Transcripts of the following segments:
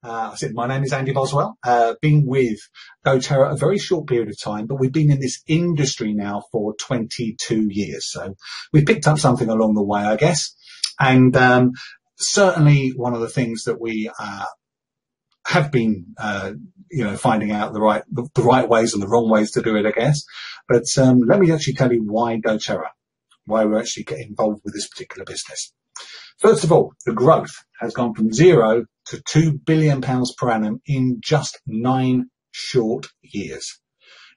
I said, my name is Andy Boswell. Been with doTERRA a very short period of time, but we've been in this industry now for 22 years. So we picked up something along the way, I guess. And certainly one of the things that we have been, finding out the right ways and the wrong ways to do it, I guess. But let me actually tell you why doTERRA, why we're actually getting involved with this particular business. First of all, the growth has gone from 0 to £2 billion per annum in just 9 short years,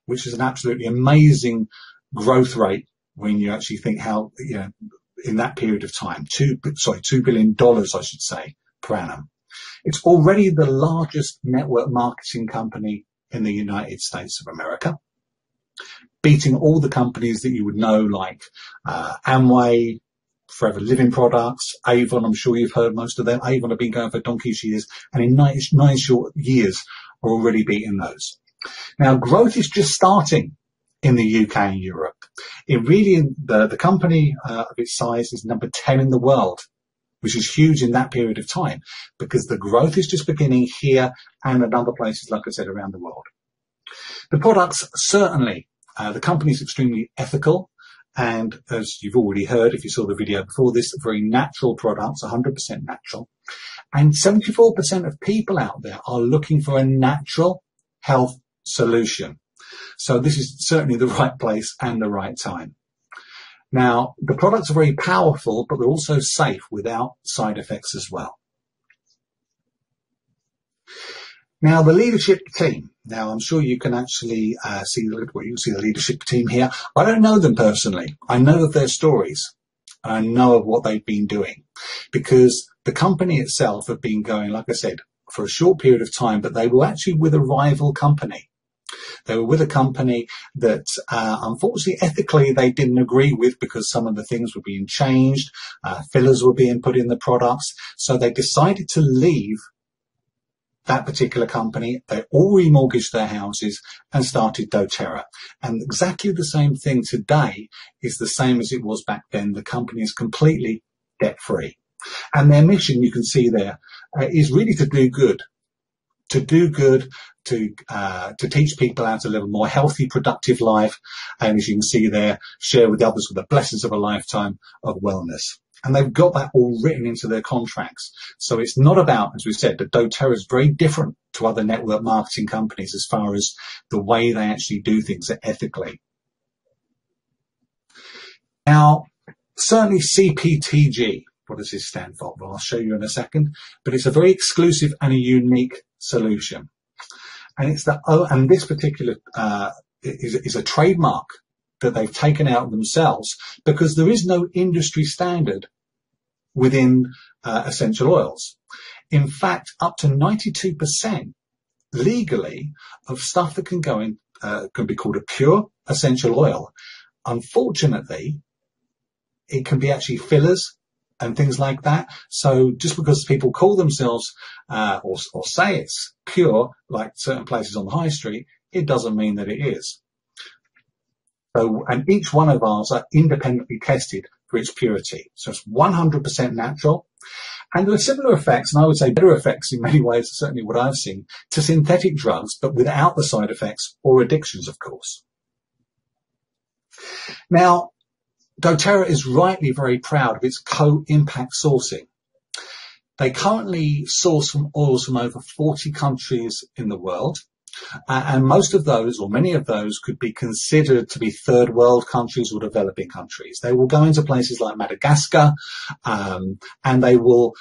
which is an absolutely amazing growth rate when you actually think how, in that period of time, $2 billion, I should say, per annum. It's already the largest network marketing company in the United States of America, beating all the companies that you would know like Amway, Forever Living Products, Avon. I'm sure you've heard most of them. Avon have been going for donkey's years, and in nine short years are already beating those. Now, growth is just starting in the UK and Europe. It really, the company of its size is number 10 in the world, which is huge in that period of time, because the growth is just beginning here and in other places, like I said, around the world. The products, certainly, the company is extremely ethical. And as you've already heard, if you saw the video before this, very natural products, 100% natural. And 74% of people out there are looking for a natural health solution. So this is certainly the right place and the right time. Now, the products are very powerful, but they're also safe without side effects as well. Now, the leadership team. Now, I'm sure you can actually see the leadership team here. I don't know them personally. I know of their stories. And I know of what they've been doing, because the company itself have been going, like I said, for a short period of time, but they were actually with a rival company. They were with a company that, unfortunately, ethically, they didn't agree with, because some of the things were being changed. Fillers were being put in the products. So they decided to leave that particular company. They all remortgaged their houses and started doTERRA. And exactly the same thing today is the same as it was back then. The company is completely debt-free. And their mission, you can see there, is really to do good. To do good, to teach people how to live a more healthy, productive life. And as you can see there, share with others with the blessings of a lifetime of wellness. And they've got that all written into their contracts. So it's not about, as we said, that doTERRA is very different to other network marketing companies as far as the way they actually do things ethically. Now, certainly CPTG, what does this stand for? Well, I'll show you in a second, but it's a very exclusive and a unique solution. And and this particular is a trademark that they've taken out themselves, because there is no industry standard within essential oils. In fact, up to 92% legally of stuff that can go in can be called a pure essential oil. Unfortunately, it can be actually fillers and things like that. So just because people call themselves or say it's pure, like certain places on the high street, it doesn't mean that it is. So, and each one of ours are independently tested for its purity. So it's 100% natural. And there are similar effects, and I would say better effects in many ways, certainly what I've seen, to synthetic drugs, but without the side effects or addictions, of course. Now, doTERRA is rightly very proud of its co-impact sourcing. They currently source from oils from over 40 countries in the world. And most of those, or many of those, could be considered to be third world countries or developing countries. They will go into places like Madagascar, and they will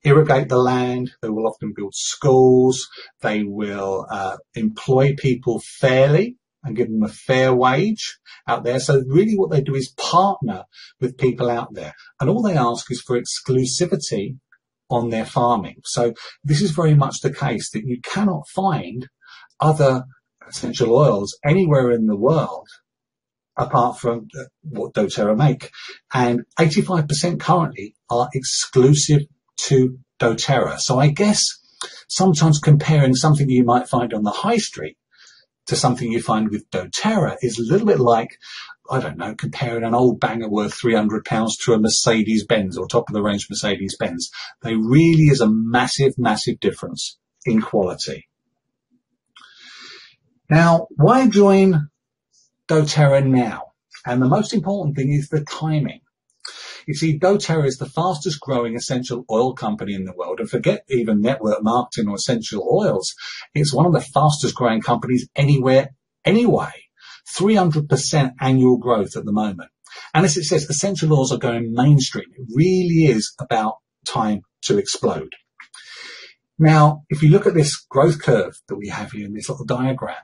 irrigate the land. They will often build schools. They will employ people fairly and give them a fair wage out there. So really what they do is partner with people out there. And all they ask is for exclusivity on their farming. So this is very much the case that you cannot find other essential oils anywhere in the world apart from what doTERRA make. And 85% currently are exclusive to doTERRA. So I guess sometimes comparing something you might find on the high street to something you find with doTERRA is a little bit like I don't know, comparing an old banger worth £300 to a Mercedes-Benz or top of the range Mercedes-Benz. There really is a massive, massive difference in quality. Now, why join doTERRA now? And the most important thing is the timing. You see, doTERRA is the fastest growing essential oil company in the world. And forget even network marketing or essential oils. It's one of the fastest growing companies anywhere, anyway. 300% annual growth at the moment. And as it says, essential oils are going mainstream. It really is about time to explode. Now, if you look at this growth curve that we have here in this little diagram,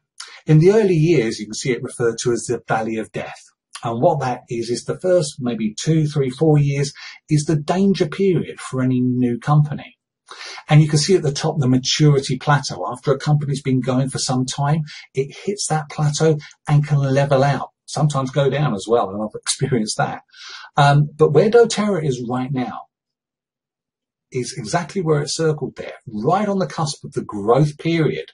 in the early years, you can see it referred to as the Valley of Death. And what that is the first maybe 2, 3, 4 years is the danger period for any new company. And you can see at the top the maturity plateau. After a company's been going for some time, it hits that plateau and can level out, sometimes go down as well, and I've experienced that. But where doTERRA is right now is exactly where it's circled there, right on the cusp of the growth period.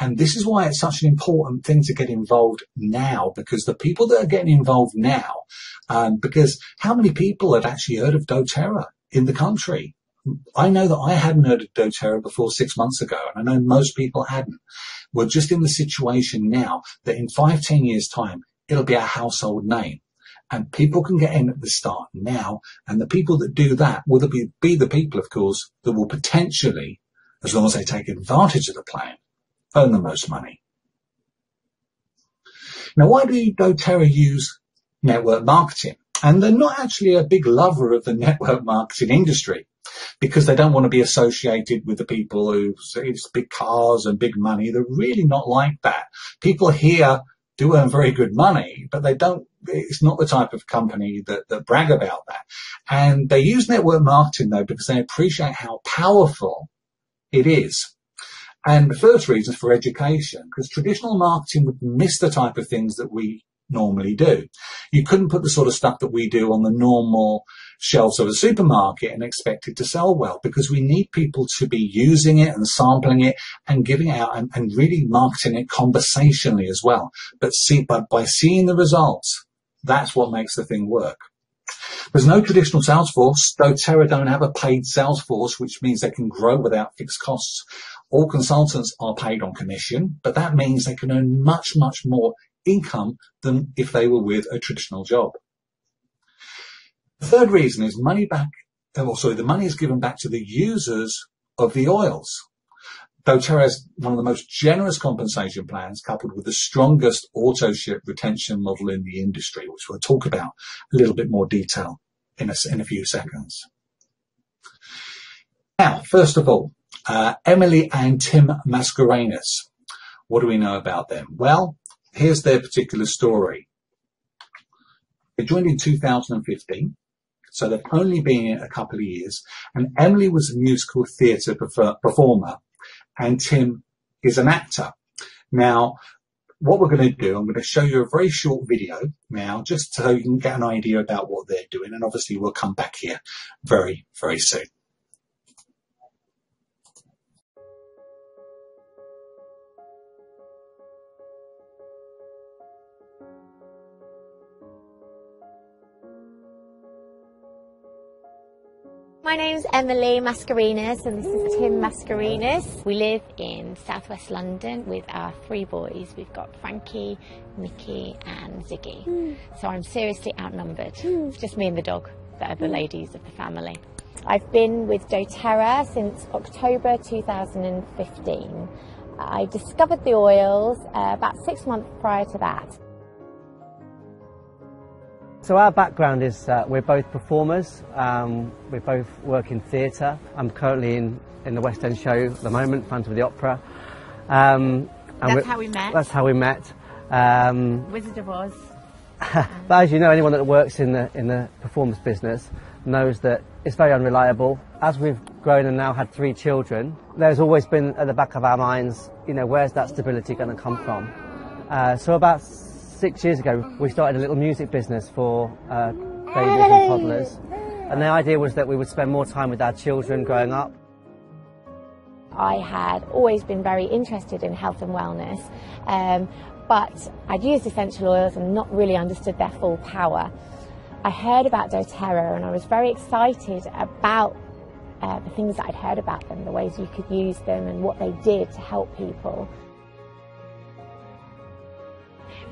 And this is why it's such an important thing to get involved now, because the people that are getting involved now, because how many people have actually heard of doTERRA in the country? I know that I hadn't heard of doTERRA before 6 months ago, and I know most people hadn't. We're just in the situation now that in 5, 10 years' time, it'll be a household name. And people can get in at the start now, and the people that do that will be the people, of course, that will potentially, as long as they take advantage of the plan, earn the most money. Now, why do doTERRA use network marketing? And they're not actually a big lover of the network marketing industry, because they don't want to be associated with the people who say it's big cars and big money. They're really not like that. People here do earn very good money, but it's not the type of company that brag about that. And they use network marketing though, because they appreciate how powerful it is. And the first reason is for education, because traditional marketing would miss the type of things that we normally do. You couldn't put the sort of stuff that we do on the normal shelves of a supermarket and expect it to sell well, because we need people to be using it and sampling it and giving it out and really marketing it conversationally as well. But by seeing the results, that's what makes the thing work. There's no traditional sales force. doTERRA don't have a paid sales force, which means they can grow without fixed costs. All consultants are paid on commission, but that means they can earn much, much more income than if they were with a traditional job. The third reason is the money is given back to the users of the oils. doTERRA has one of the most generous compensation plans, coupled with the strongest auto ship retention model in the industry, which we'll talk about a little bit more detail in a few seconds. Now, first of all, Emily and Tim Mascarenhas. What do we know about them? Well, here's their particular story. They joined in 2015, so they've only been in a couple of years. And Emily was a musical theatre performer, and Tim is an actor. Now, what we're going to do, I'm going to show you a very short video now, just so you can get an idea about what they're doing. And obviously, we'll come back here very, very soon. My name's Emily Mascarenhas and this is Tim Mascarenhas. We live in southwest London with our 3 boys. We've got Frankie, Mickey and Ziggy. So I'm seriously outnumbered. It's just me and the dog that are the ladies of the family. I've been with doTERRA since October 2015. I discovered the oils about 6 months prior to that. So our background is we're both performers, we both work in theatre. I'm currently in the West End show at the moment, Phantom of the Opera. That's how we met. That's how we met. Wizard of Oz. But as you know, anyone that works in the performance business knows that it's very unreliable. As we've grown and now had 3 children, there's always been at the back of our minds, you know, where's that stability going to come from? So about 6 years ago, we started a little music business for babies and toddlers. And the idea was that we would spend more time with our children growing up. I had always been very interested in health and wellness, but I'd used essential oils and not really understood their full power. I heard about doTERRA and I was very excited about the things that I'd heard about them, the ways you could use them and what they did to help people.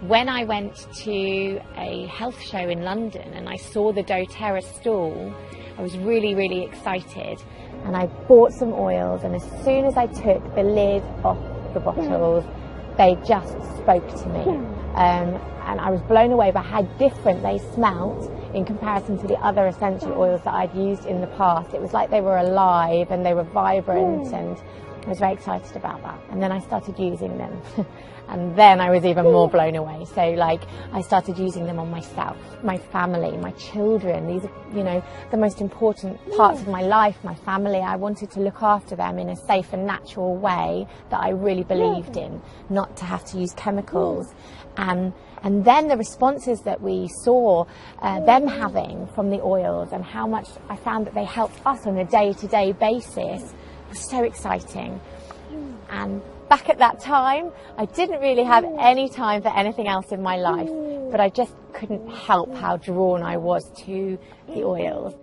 When I went to a health show in London and I saw the doTERRA stall, I was really, really excited, and I bought some oils, and as soon as I took the lid off the bottles, they just spoke to me. And I was blown away by how different they smelt in comparison to the other essential oils that I'd used in the past. It was like they were alive and they were vibrant, and I was very excited about that. And then I started using them. And then I was even more blown away. So like, I started using them on myself, my family, my children. These are, you know, the most important parts of my life, my family. I wanted to look after them in a safe and natural way that I really believed in, not to have to use chemicals. And then the responses that we saw them having from the oils, and how much I found that they helped us on a day-to-day basis, was so exciting. And back at that time, I didn't really have any time for anything else in my life, but I just couldn't help how drawn I was to the oils.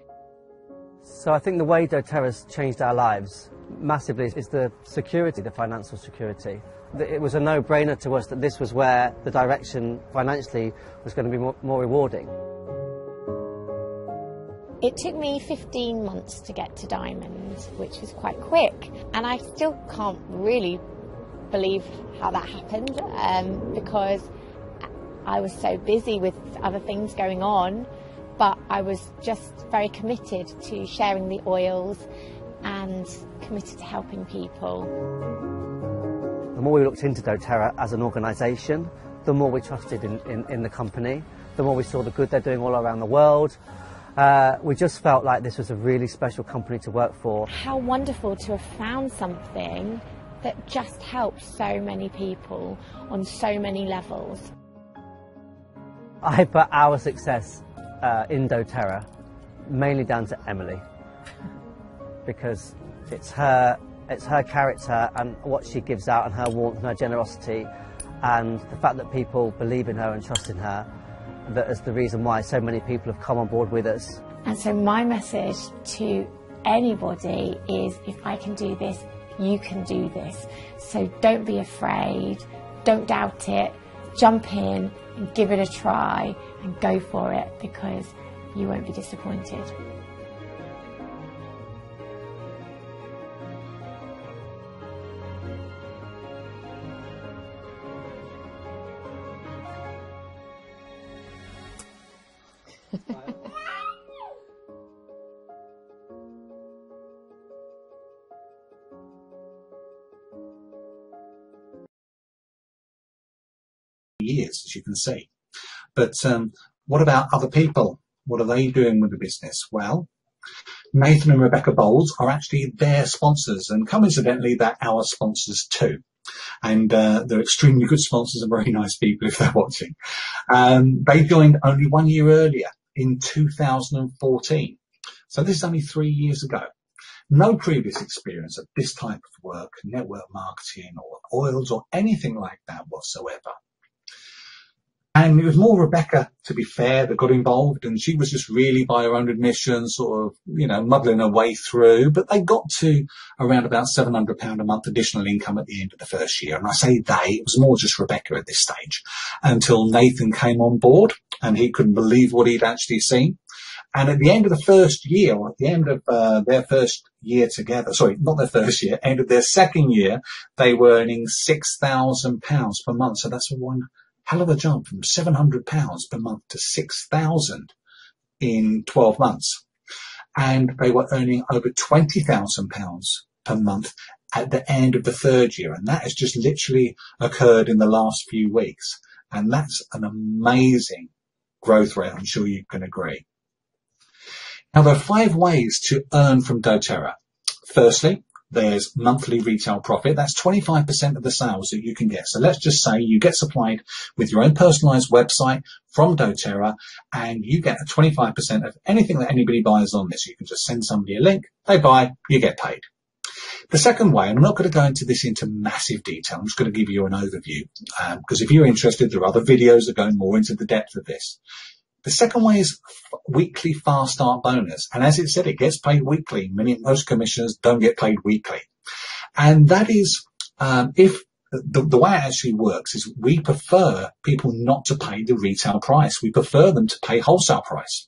So I think the way doTERRA's changed our lives massively is the security, the financial security. It was a no-brainer to us that this was where the direction financially was going to be more rewarding. It took me 15 months to get to Diamond, which was quite quick, and I still can't really believe how that happened, because I was so busy with other things going on, but I was just very committed to sharing the oils and committed to helping people. The more we looked into doTERRA as an organisation, the more we trusted in the company, the more we saw the good they're doing all around the world. We just felt like this was a really special company to work for. How wonderful to have found something that just helps so many people on so many levels. I put our success in doTERRA mainly down to Emily, because it's her character and what she gives out, and her warmth and her generosity, and the fact that people believe in her and trust in her, that is the reason why so many people have come on board with us. And so my message to anybody is, if I can do this, you can do this. So don't be afraid, don't doubt it, jump in and give it a try and go for it, because you won't be disappointed. Years, as you can see. But what about other people? What are they doing with the business? Well, Nathan and Rebecca Bowles are actually their sponsors, and coincidentally they're our sponsors too. And they're extremely good sponsors and very nice people if they're watching. They joined only 1 year earlier in 2014. So this is only 3 years ago. No previous experience of this type of work, network marketing or oils or anything like that whatsoever. And it was more Rebecca, to be fair, that got involved, and she was just really, by her own admission, sort of, you know, muddling her way through. But they got to around about £700 a month additional income at the end of the first year. And I say they, it was more just Rebecca at this stage, until Nathan came on board and he couldn't believe what he'd actually seen. And at the end of the first year, or at the end of their first year together, sorry, not their first year, end of their second year, they were earning £6,000 per month. So that's one hell of a jump from £700 per month to £6,000 in 12 months. And they were earning over £20,000 per month at the end of the third year. And that has just literally occurred in the last few weeks. And that's an amazing growth rate, I'm sure you can agree. Now, there are 5 ways to earn from doTERRA. Firstly, there's monthly retail profit. That's 25% of the sales that you can get. So let's just say you get supplied with your own personalized website from doTERRA, and you get a 25% of anything that anybody buys on this. You can just send somebody a link, they buy, you get paid. The second way, and I'm not going to go into massive detail, I'm just going to give you an overview, because if you're interested, there are other videos that go more into the depth of this. The second way is weekly fast start bonus. And as it said, it gets paid weekly. Most commissioners don't get paid weekly. And that is, if the way it actually works is we prefer people not to pay the retail price. We prefer them to pay wholesale price.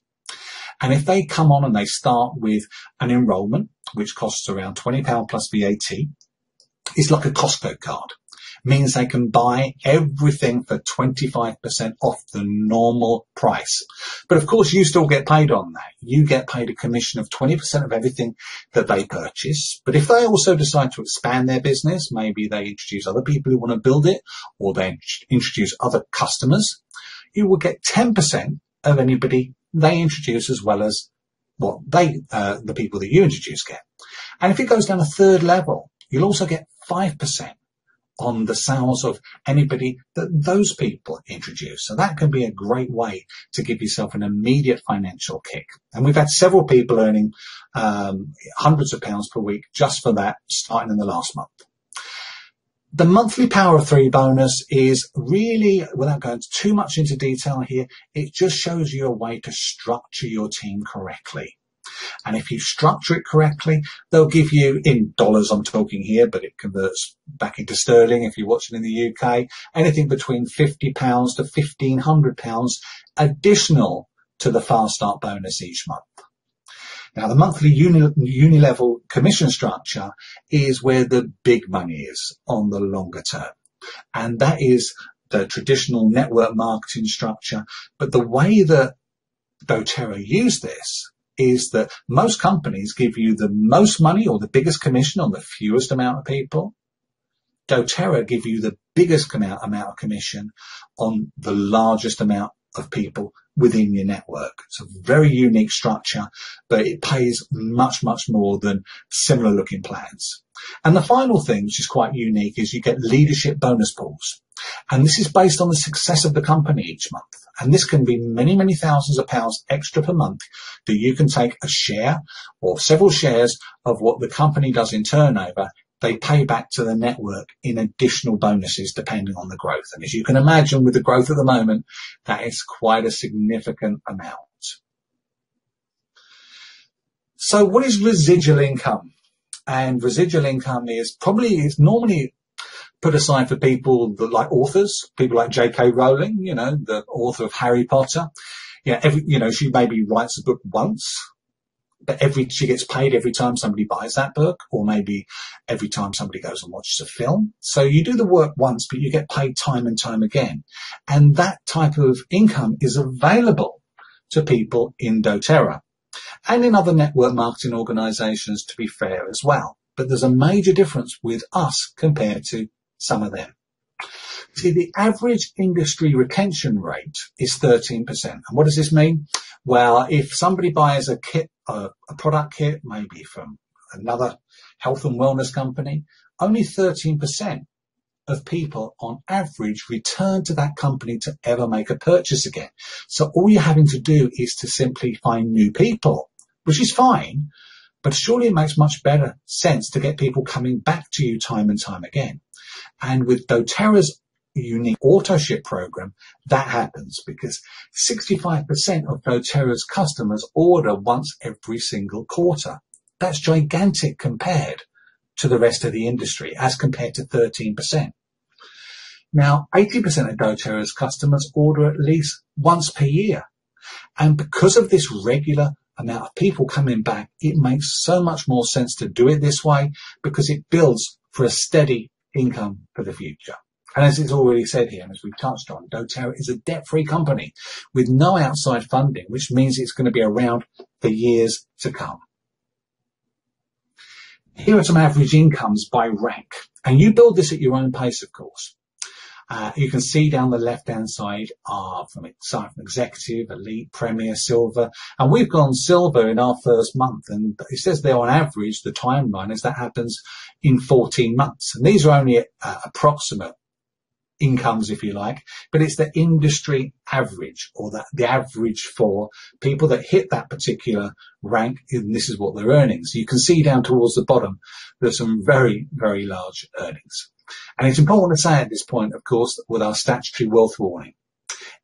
And if they come on and they start with an enrolment, which costs around £20 plus VAT, it's like a Costco card. Means they can buy everything for 25% off the normal price. But of course, you still get paid on that. You get paid a commission of 20% of everything that they purchase. But if they also decide to expand their business, maybe they introduce other people who want to build it, or they introduce other customers, you will get 10% of anybody they introduce, as well as what the people that you introduce get. And if it goes down a third level, you'll also get 5% on the sales of anybody that those people introduce. So that can be a great way to give yourself an immediate financial kick. And we've had several people earning hundreds of pounds per week just for that, starting in the last month. The monthly Power of 3 bonus is really, without going too much into detail here, it just shows you a way to structure your team correctly. And if you structure it correctly, they'll give you, in dollars I'm talking here, but it converts back into sterling if you're watching in the UK, anything between £50 to £1,500 additional to the fast start bonus each month. Now, the monthly uni-level commission structure is where the big money is on the longer term. And that is the traditional network marketing structure. But the way that doTERRA use this is that most companies give you the most money or the biggest commission on the fewest amount of people. doTERRA give you the biggest amount of commission on the largest amount of people within your network. It's a very unique structure, but it pays much, much more than similar looking plans. And the final thing, which is quite unique, is you get leadership bonus pools. And this is based on the success of the company each month. And this can be many, many thousands of pounds extra per month that you can take a share or several shares of what the company does in turnover. They pay back to the network in additional bonuses depending on the growth. And as you can imagine, with the growth at the moment, that is quite a significant amount. So what is residual income? And residual income is normally put aside for people that like authors, people like J.K. Rowling, the author of Harry Potter. She maybe writes a book once, but she gets paid every time somebody buys that book, or maybe every time somebody goes and watches a film. So you do the work once, but you get paid time and time again. And that type of income is available to people in doTERRA and in other network marketing organizations, to be fair, as well. But there's a major difference with us compared to some of them. See, the average industry retention rate is 13%. And what does this mean? Well, if somebody buys a product kit, maybe from another health and wellness company, only 13% of people on average return to that company to ever make a purchase again. So all you're having to do is to simply find new people, which is fine, but surely it makes much better sense to get people coming back to you time and time again. And with doTERRA's unique auto ship program, that happens because 65% of doTERRA's customers order once every single quarter. That's gigantic compared to the rest of the industry, as compared to 13%. Now, 80% of doTERRA's customers order at least once per year. And because of this regular amount of people coming back, it makes so much more sense to do it this way, because it builds for a steady income for the future. And as it's already said here, and as we've touched on, doTERRA is a debt-free company with no outside funding, which means it's going to be around for years to come. Here are some average incomes by rank, and you build this at your own pace, of course. You can see down the left-hand side are from executive, elite, premier, silver, and we've gone silver in our first month, and it says there on average the timeline is that happens in 14 months, and these are only approximate incomes, if you like, but it's the industry average, or the average for people that hit that particular rank, and this is what they're earning. So you can see down towards the bottom, there's some very, very large earnings. And it's important to say at this point, of course, with our statutory wealth warning,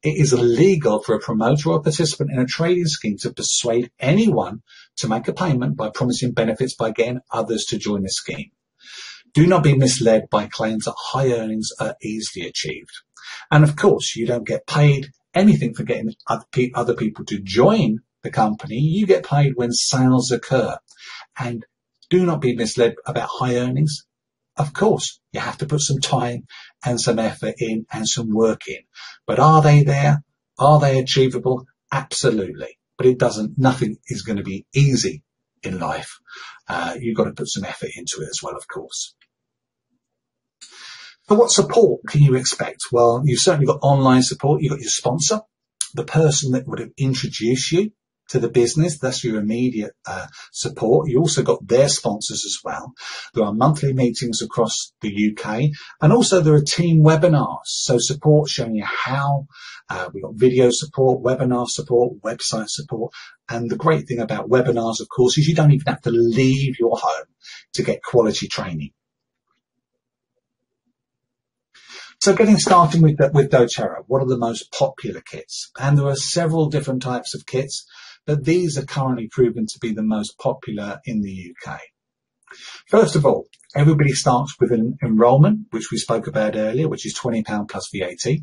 it is illegal for a promoter or participant in a trading scheme to persuade anyone to make a payment by promising benefits by getting others to join the scheme. Do not be misled by claims that high earnings are easily achieved. And of course, you don't get paid anything for getting other people to join the company. You get paid when sales occur. And do not be misled about high earnings. Of course, you have to put some time and some effort in and some work in. But are they there? Are they achievable? Absolutely. But nothing is going to be easy in life. You've got to put some effort into it as well, of course. So what support can you expect? Well, you've certainly got online support. You've got your sponsor, the person that would have introduced you to the business. That's your immediate support. You also got their sponsors as well. There are monthly meetings across the UK, and also there are team webinars. So support showing you how. We've got video support, webinar support, website support. And the great thing about webinars, of course, is you don't even have to leave your home to get quality training. So getting started with doTERRA, what are the most popular kits? And there are several different types of kits, but these are currently proven to be the most popular in the UK. First of all, everybody starts with an enrolment, which we spoke about earlier, which is £20 plus VAT,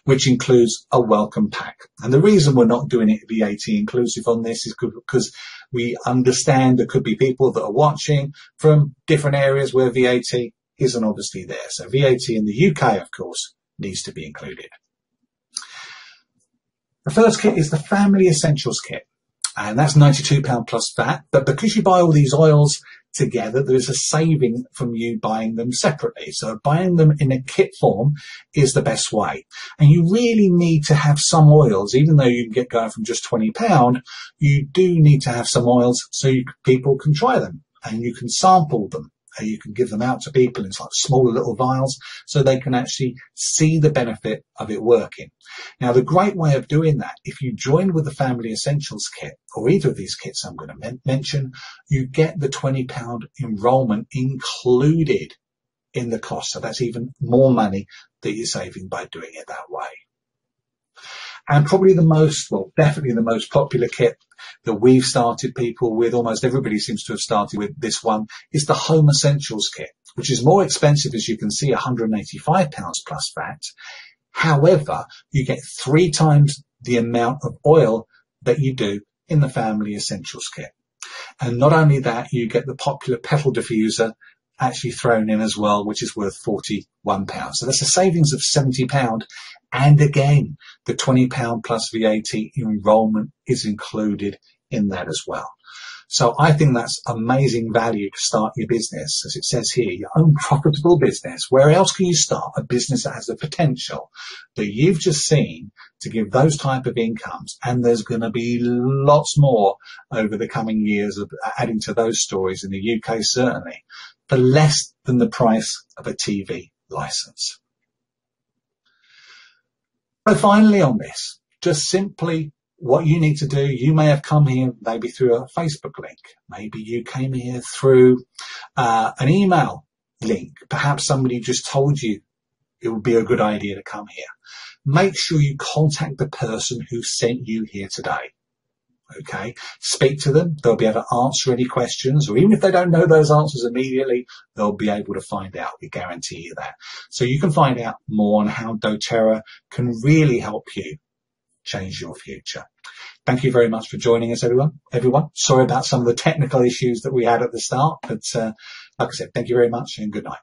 which includes a welcome pack. And the reason we're not doing it VAT inclusive on this is because we understand there could be people that are watching from different areas where VAT isn't obviously there. So VAT in the UK, of course, needs to be included. The first kit is the Family Essentials kit, and that's £92 plus VAT. But because you buy all these oils together, there is a saving from you buying them separately. So buying them in a kit form is the best way. And you really need to have some oils, even though you can get going from just £20, you do need to have some oils so people can try them and you can sample them. You can give them out to people in like smaller little vials so they can actually see the benefit of it working. Now, the great way of doing that, if you join with the Family Essentials kit, or either of these kits I'm going to mention, you get the £20 enrolment included in the cost. So that's even more money that you're saving by doing it that way. And probably definitely the most popular kit that we've started people with, almost everybody seems to have started with this one, is the Home Essentials kit, which is more expensive, as you can see, £185 plus VAT. However, you get 3 times the amount of oil that you do in the Family Essentials kit. And not only that, you get the popular petal diffuser actually thrown in as well, which is worth £41. So that's a savings of £70. And again, the £20 plus VAT enrolment is included in that as well. So I think that's amazing value to start your business. As it says here, your own profitable business. Where else can you start a business that has the potential that you've just seen to give those type of incomes? And there's going to be lots more over the coming years of adding to those stories in the UK, certainly, for less than the price of a TV license. So finally on this, just simply what you need to do, you may have come here maybe through a Facebook link. Maybe you came here through an email link. Perhaps somebody just told you it would be a good idea to come here. Make sure you contact the person who sent you here today. Okay, speak to them. They'll be able to answer any questions, or even if they don't know those answers immediately, they'll be able to find out. We guarantee you that. So you can find out more on how doTERRA can really help you change your future. Thank you very much for joining us, everyone. Sorry about some of the technical issues that we had at the start, but like I said, thank you very much and good night.